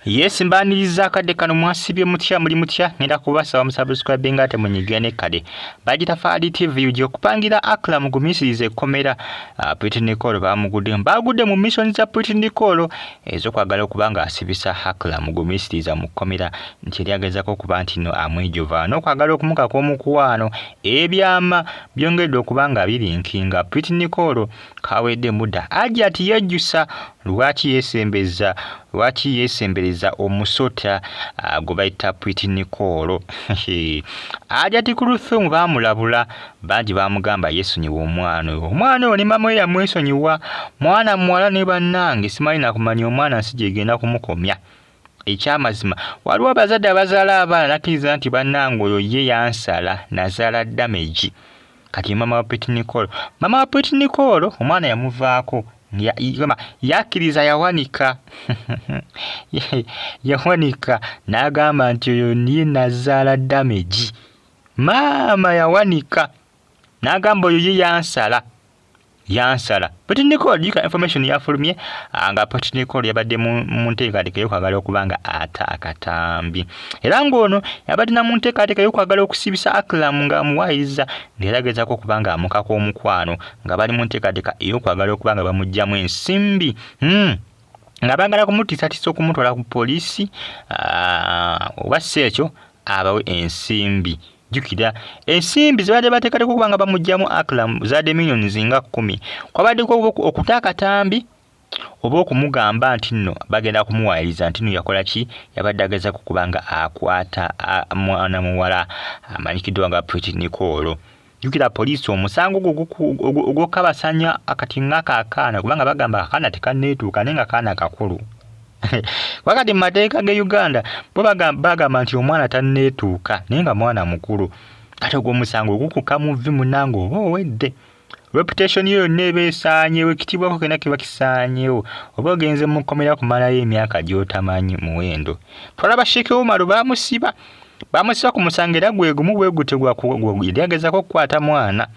Yes mbaniriza akadde kano mwasibye mutya muli mutya ngenda kubasaba musubscribe ngate munyigene kade bagita Fadi TV ujye kupangira Akla mugumisirize komera Pretty Nicole bamugudde mbagudde mu mission za Pretty Nicole ezo kwagala okubanga asibisa Akla mugumisiriza mukomera ntiryagezako kuba ntino amwijova no kwagala okumuka komukuwano ebyama byongedde okubanga birinkinga Pretty Nicole kawedde muda ajati yejjusa lwaki yesembeza omusota gobaita Pretty Nicole ajati ku lufumu bamulabula bangi bamugamba yesonyiwa omwana oli mama ya mwesonyiwa mwana mwala ne bannange simanyi nakumanya omwana nsije genda kumukomya ekyamazima waliwo abazadde abazaala abaana nakiriza nti bannange oyo ye yansala nazaala damage kati mama wa Pretty Nicole omwana yamuvaako yakiriza yawanika yawanika nagamba nti oyo niye nazaala damage mama yawanika nagamba oyo ye yansala Pretty Nicole jika information yafulumye nga Pretty Nicole yabadde mu nteekateeka y'okwagala okubanga ata akatambi era ng'ono yabadde na mu nteekateeka y'okwagala okusibisa Akla nga amuwaayiriza ng'eragezaako okubanga amukako omukwano nga bali mu nteekateeka ey'okwagala okubanga bamugyamu ensimbi nga baagala kumutiisatiisa okumutwala ku poliisi oba si ekyo abawe ensimbi jukira ensimbi zibadde bateekateeka okubanga bamugyamu Akla zadde millions nga 10 kwabaddeko okutaaka tambi oba okumugamba nti nno bagenda kumuwaayiriza nti nno yakola ki yabadde agezaako kubanga akwata mwana muwala amanyikiddwa nga Pretty Nicole jukira poliisi omusango ogw'okabasanya akati ng'akaakaana kubanga bagamba akaana tekanneetuuka naye nga kaana kakulu wakati mu mateeka ge Uganda bo bagamba nti omwana tanneetuuka naye nga mwana mukulu kati ogwo omusango ogukuka mu vvi munange oba owedde reputation yo yonna eba esaanyeewo ekitiibwako kena kiba kisaanyeewo oba ogenze mu kkomera kumalayo emyaka gy'otamanyi muwendo twalaba Sheikh Omar bamusiba ku musango era gwe gumu bwe gutegwa lyagezako okukwata mwana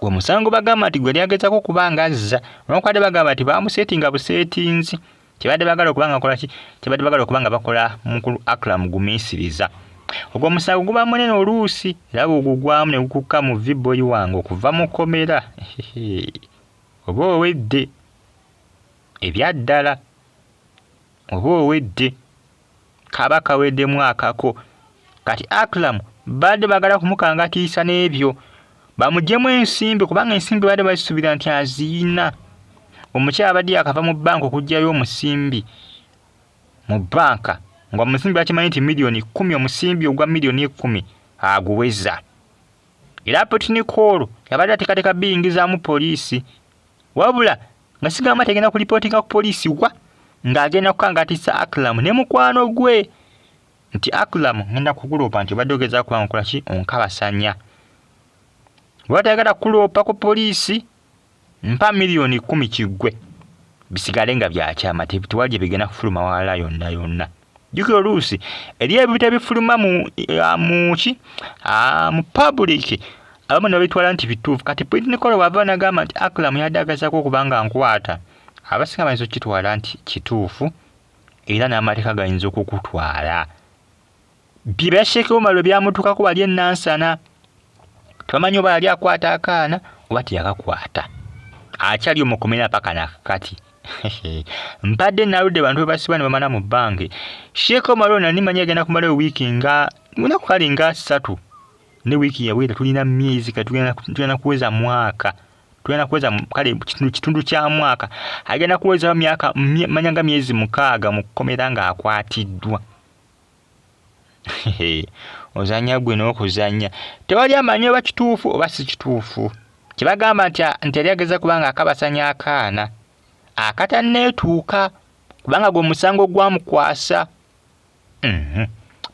gwe musango bagamba nti gwe lyagezako kubanga azza olwakubadde bagamba nti bamuseetinga buseetinzi tebadde bagala okubanga kola ki tebadde bagala okubanga bakola mukulu Akla mugumisiriza ogwo omusango guba munene oluusi era bw'ogugwamu ne gukukka mu V-boy wange okuva mu kkomera oba owedde ebyaddala oba owedde kaba kaweddemu akako kati Akla badde bagala kumukangatiisa n'ebyo bamuggyemu ensimbi kubanga ensimbi badde bazisuubira nti aziina omukyala badde akava mu banka okugyayo omusimbi mu banka nga omusimbi bakimanyi nti million 10 omusimbi ogwa million 10 aguweza era Pretty Nicole yabadde ateekateeka biyingizaamu poliisi wabula nga sigamba tegenda kulipootinga ku poliisi ng'agenda kukangatiisa Akla ne mukwano gwe nti Akla ngenda kukuloopa nti obadde ogezaako kubanga okola ki onkabasanya bw'atayagala kukuloopa ku poliisi mpa million 10 kiggwe bisigale nga byakyama tewali bigenda kufuluma wala yonna jukira oluusi eriyo ebintu ebifuluma mu public abamu ne babitwala nti bituufu kati Pretty Nicole bw'ava n'agamba nti Akla yadde agezaako okubanga nkwata abasinga bayinza okukitwala nti kituufu era n'amateeka gayinza okukutwala bye bya Sheikh Omar bwe byamutuukako bali ennansana twamanyi oba yali akwata akaana oba teyakakwata akyali omukomera paka nakati mpadde naludde bantu bebasiba ne bamala mu bange Sheikh Omar nimanya agenda kumala wiiki nga lunaku kali nga 3 ne wiiki yawera tulina myezi tulina kuweza mwaka tulina kuweza kale kitundu kya mwaka agenda kuweza myaka manyanga myezi 6 mu kkomera nga akwatiddwa ozanya gwe n'okuzanya tewali amanyi oba kituufu oba si kituufu kibagamba nti alyageza kubanga akabasanya akaana akatanneetuuka kubanga gwe musango gwamukwasa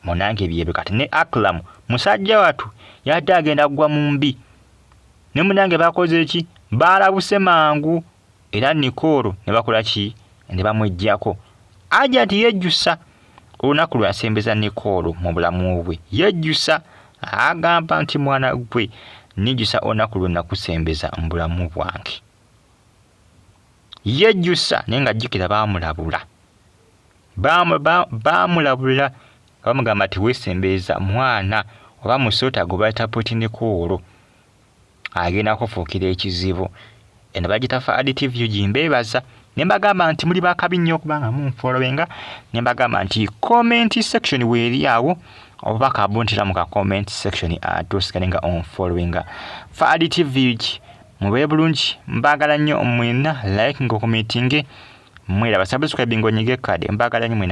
munange byebyo kati ne Akla musajja watu yadde agenda kugwa mu mbi ne munange bakoze eki balabuse mangu era Nicole ne bakola ki ne bamwejjako ajja nti yejjusa olunaku lwasembeza Nicole mu bulamu bwe yejjusa agamba nti mwana gwe nijjusa olunaku lwonna kusembeza mu bulamu bwange yejjusa naye nga jjukira baamulabula bamulabula bamugamba ati weesembeeza mwana oba musota gwe bayita Potinecola agenda kufuukira ekizibu. Eno bagita Fahad TV gimbeebaza ne mbagamba nti muli bakabi nnyo okubanga munfollowenga, ne mbagamba nti comment section weeri awo obubaka buntira mu ka comment section atusigale nga onfollowinga Fahad TV. Mube bulungi, mbagala nnyo mwenna, like ngo commenting, mwera subscribe ngo nyige kade, mbagala nnyo mwenna.